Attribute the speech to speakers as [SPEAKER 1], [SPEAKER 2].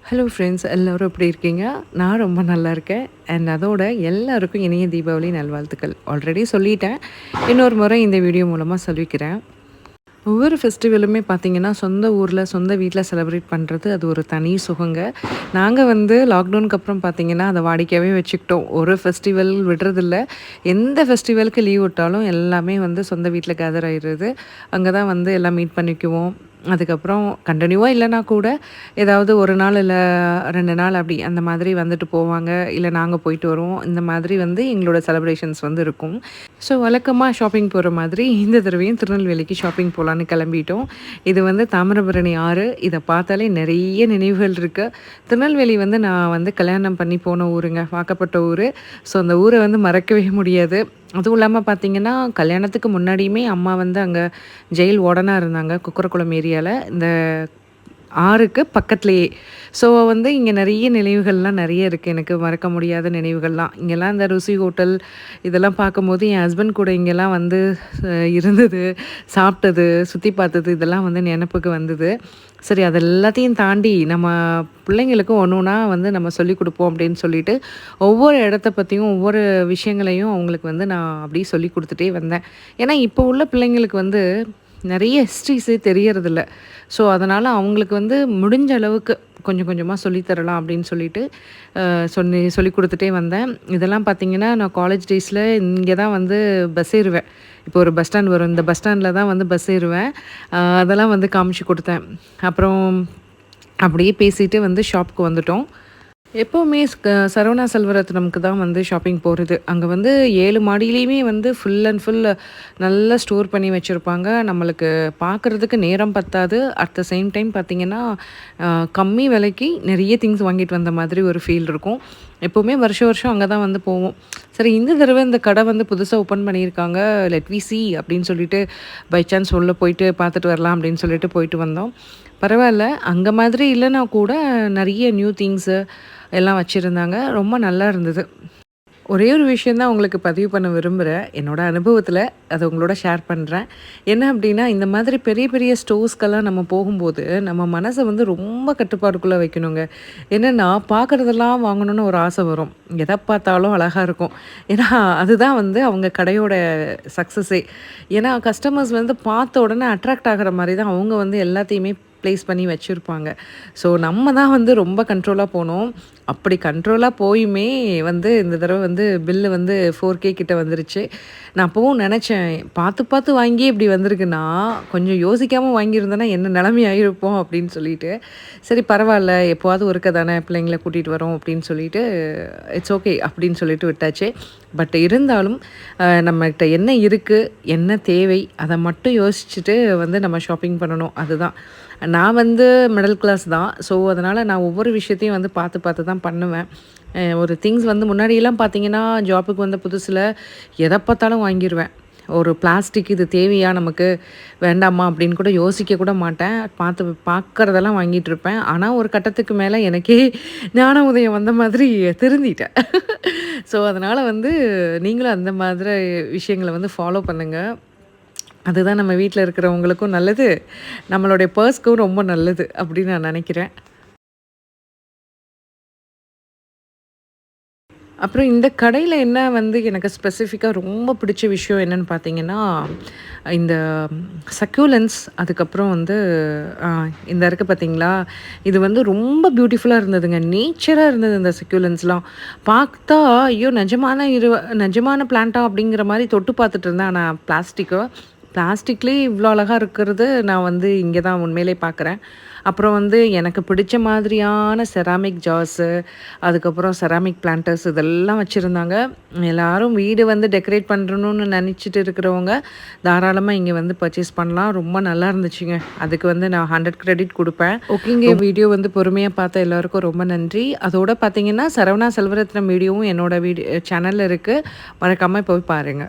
[SPEAKER 1] Hello friends, எல்லோரும் எப்படி இருக்கீங்க? நான் ரொம்ப நல்லா இருக்கேன். அண்ட் அதோட எல்லாருக்கும் இனிய தீபாவளி நல்வாழ்த்துக்கள். ஆல்ரெடி சொல்லிட்டேன். இன்னொரு முறை இந்த வீடியோ மூலமா சொல்லிக்கிறேன். ஒவ்வொரு ஃபெஸ்டிவலுமே பார்த்தீங்கன்னா, சொந்த ஊர்ல, சொந்த வீட்ல செலிப்ரேட் பண்ணுறது அது ஒரு தனி சுகங்க. நாங்க வந்து லாக்டவுனுக்கு அப்புறம் பார்த்தீங்கன்னா, அத வாடிக்கையாவே வச்சுக்கிட்டோம். ஒரு ஃபெஸ்டிவல் விடுறதில்ல. எந்த ஃபெஸ்டிவலுக்கு லீவ் விட்டாலும் எல்லாமே வந்து சொந்த வீட்ல கேதர் ஆயிடுறது. அங்க தான் வந்து எல்லாம் மீட் பண்ணிக்குவோம். அதுக்கப்புறம் கன்டினியூவா இல்லன்னா கூட, ஏதாவது 1 நாள் இல்ல 2 நாள் அப்படி அந்த மாதிரி வந்துட்டு போவாங்க. இல்ல நாங்க போயிட்டு வருவோம். இந்த மாதிரி வந்து எங்களோட செலிப்ரேஷன்ஸ் வந்து இருக்கும். ஸோ வழக்கமா ஷாப்பிங் போற மாதிரி இந்த தடவையும் திருநெல்வேலிக்கு ஷாப்பிங் போலான்னு கிளம்பிட்டோம். இது வந்து தாமிரபரணி ஆறு. இத பார்த்தாலே நெறைய நினைவுகள் இருக்கு. திருநெல்வேலி வந்து நான் வந்து கல்யாணம் பண்ணி போன ஊருங்க. வாக்கப்பட்ட ஊரு. ஸோ அந்த ஊர வந்து மறக்கவே முடியாது. அதுவும் இல்லாம பார்த்தீங்கன்னா, கல்யாணத்துக்கு முன்னாடியுமே அம்மா வந்து அங்க ஜெயில் வார்டனா இருந்தாங்க. குக்கரகுளம் ஏரியால. இந்த ஆறுக்கு பக்கத்திலேயே. ஸோ வந்து இங்க நெறைய நினைவுகள்லாம் நெறைய இருக்கு. எனக்கு மறக்க முடியாத நினைவுகள்லாம். இங்கெல்லாம் இந்த ருசி ஹோட்டல் இதெல்லாம் பார்க்கும்போது, என் ஹஸ்பண்ட் கூட இங்கெல்லாம் வந்து இருந்தது, சாப்பிட்டது, சுத்தி பார்த்தது இதெல்லாம் வந்து நெனப்புக்கு வந்தது. சரி அது எல்லாத்தையும் தாண்டி நம்ம பிள்ளைங்களுக்கும் ஒண்ணு ஒண்ணா வந்து நம்ம சொல்லிக் குடுப்போம் அப்படின்னு சொல்லிட்டு, ஒவ்வொரு இடத்த பத்தியும், ஒவ்வொரு விஷயங்களையும் அவங்களுக்கு வந்து நான் அப்படியே சொல்லிக் குடுத்துட்டே வந்தேன். ஏன்னா, இப்போ உள்ள பிள்ளைங்களுக்கு வந்து நெறைய ஹிஸ்ட்ரிஸே தெரியறதில்ல. ஸோ, அதனால அவங்களுக்கு வந்து முடிஞ்ச அளவுக்கு கொஞ்சம் கொஞ்சமா சொல்லி தரலாம் அப்படின்னு சொல்லிட்டு, சொல்லிக் குடுத்துட்டே வந்தேன். இதெல்லாம் பார்த்தீங்கன்னா, நான் காலேஜ் டேஸ்ல இங்க தான் வந்து பஸ் ஏறுவேன். இப்போ ஒரு பஸ் ஸ்டாண்ட் வரும். இந்த பஸ் ஸ்டாண்ட்ல தான் வந்து பஸ் ஏறுவேன். அதெல்லாம் வந்து காமிச்சு குடுத்தேன். அப்புறம் அப்படியே பேசிட்டு வந்து ஷாப்புக்கு வந்துட்டோம். எப்பவுமே சரவணா செல்வரத்னம்க்கு தான் வந்து ஷாப்பிங் போறது. அங்க வந்து 7 மாடியிலயுமே வந்து ஃபுல் அண்ட் ஃபுல் நல்லா ஸ்டோர் பண்ணி வச்சிருப்பாங்க. நம்மளுக்கு பார்க்கறதுக்கு நேரம் பத்தாது. அட் த சேம் டைம் பார்த்தீங்கன்னா, கம்மி விலைக்கு நெறைய திங்ஸ் வாங்கிட்டு வந்த மாதிரி ஒரு ஃபீல் இருக்கும். எப்பவுமே வருஷம் வருஷம் அங்க தான் வந்து போவோம். சரி இந்த தடவ இந்த கடை வந்து புதுசா ஓப்பன் பண்ணியிருக்காங்க. லெட் வி சி அப்படின்னு சொல்லிட்டு பை சான்ஸ் உள்ள போயிட்டு பார்த்துட்டு வரலாம் அப்படின்னு சொல்லிட்டு போயிட்டு வந்தோம். பரவால்ல. அங்க மாதிரி இல்லன்னா கூட நெறைய நியூ திங்ஸு எல்லாம் வச்சிருந்தாங்க. ரொம்ப நல்லா இருந்தது. ஒரே ஒரு விஷயம் தான் உங்களுக்கு பதிவு பண்ண விரும்புறேன். என்னோட அனுபவத்தில அத உங்களோட ஷேர் பண்றேன். என்ன அப்டின்னா, இந்த மாதிரி பெரிய பெரிய ஸ்டோர்ஸ்க்கெல்லாம் நம்ம போகும்போது, நம்ம மனச வந்து ரொம்ப கட்டுப்பாடுக்குள்ள வைக்கணுங்க. என்னன்னா, பார்க்குறதெல்லாம் வாங்கணும்னு ஒரு ஆசை வரும். எத பார்த்தாலும் அழகா இருக்கும். ஏன்னா, அதுதான் வந்து அவங்க கடையோட சக்சஸே. ஏன்னா, கஸ்டமர்ஸ் வந்து பார்த்த உடனே அட்ராக்ட் ஆகுற மாரி தான் அவங்க வந்து எல்லாத்தையுமே ப்ளேஸ் பண்ணி வச்சிருப்பாங்க. ஸோ நம்ம தான் வந்து ரொம்ப கண்ட்ரோலா போணும். அப்படி கண்ட்ரோலா போயுமே வந்து இந்த தடவ வந்து பில்லு வந்து 4K கிட்ட வந்துருச்சு. நான் அப்பவும் நெனச்சேன், பார்த்து பார்த்து வாங்கி இப்படி வந்திருக்குன்னா, கொஞ்சம் யோசிக்காம வாங்கியிருந்தேன்னா என்ன நிலைமை ஆயிருப்போம் அப்படின்னு சொல்லிட்டு, சரி பரவால்ல எப்போவாவது ஒருக்க தானே பிள்ளைங்கள கூட்டிட்டு வரோம் அப்படின்னு சொல்லிட்டு, இட்ஸ் ஓகே அப்படின்னு சொல்லிட்டு விட்டாச்சு. பட் இருந்தாலும் நம்மகிட்ட என்ன இருக்கு, என்ன தேவை, அத மட்டும் யோசிச்சுட்டு வந்து நம்ம ஷாப்பிங் பண்ணணும். அதுதான். நான் வந்து மிடில் கிளாஸ் தான். ஸோ, அதனால நான் ஒவ்வொரு விஷயத்தையும் வந்து பார்த்து பார்த்து தான் பண்ணுவேன். ஒரு திங்ஸ் வந்து முன்னாடியெல்லாம் பார்த்தீங்கன்னா, ஜாப்புக்கு வந்த புதுசுல எத பார்த்தாலும் வாங்கிருவேன். ஒரு பிளாஸ்டிக் இது தேவையா நமக்கு? வேண்டாமா? அப்படின்னு கூட யோசிக்க கூட மாட்டேன். பார்க்கறதெல்லாம் வாங்கிட்டுருப்பேன். ஆனா, ஒரு கட்டத்துக்கு மேல எனக்கே ஞான உதயம் வந்த மாதிரி திருந்திட்டேன். ஸோ, அதனால வந்து நீங்களும் அந்த மாதிரி விஷயங்கள வந்து ஃபாலோ பண்ணுங்க. அதுதான் நம்ம வீட்ல இருக்கிறவங்களுக்கும் நல்லது. நம்மளுடைய பர்ஸ்க்கும் ரொம்ப நல்லது அப்படின்னு நான் நெனைக்கிறேன். அப்புறம் இந்த கடையில என்ன வந்து எனக்கு ஸ்பெசிஃபிக்கா ரொம்ப பிடிச்ச விஷயம் என்னன்னு பார்த்தீங்கன்னா, இந்த சக்யூலன்ஸ் அதுக்கப்புறம் வந்து அ இந்த இருக்கு பார்த்தீங்களா? இது வந்து ரொம்ப பியூட்டிஃபுல்லா இருந்ததுங்க. நேச்சரா இருந்தது இந்த சக்யூலன்ஸ்லாம். பார்த்தா ஐயோ! நிஜமான பிளான்ட்டா அப்படிங்கிற மாரி தொட்டு பார்த்துட்டு இருந்தேன். ஆனா பிளாஸ்டிக்லேயே இவ்ளோ அழகா இருக்கிறது நான் வந்து இங்க தான் உண்மையிலே பார்க்குறேன். அப்புறம் வந்து எனக்கு பிடிச்ச மாதிரியான செராமிக் ஜார்ஸு, அதுக்கப்புறம் செராமிக் பிளான்டர்ஸ் இதெல்லாம் வச்சிருந்தாங்க. எல்லாரும் வீடு வந்து டெக்கரேட் பண்ணணும்னு நெனச்சிட்டு இருக்கிறவங்க, தாராளமா இங்க வந்து பர்ச்சேஸ் பண்ணலாம். ரொம்ப நல்லா இருந்துச்சுங்க. அதுக்கு வந்து நான் 100 கிரெடிட் குடுப்பேன். ஓகேங்க. வீடியோ வந்து பொறுமையா பார்த்த எல்லாருக்கும் ரொம்ப நன்றி. அதோட பார்த்தீங்கன்னா, சரவணா செல்வரத்னம் வீடியோவும் என்னோட சேனல்ல இருக்கு. மறக்காம போய் பாருங்க.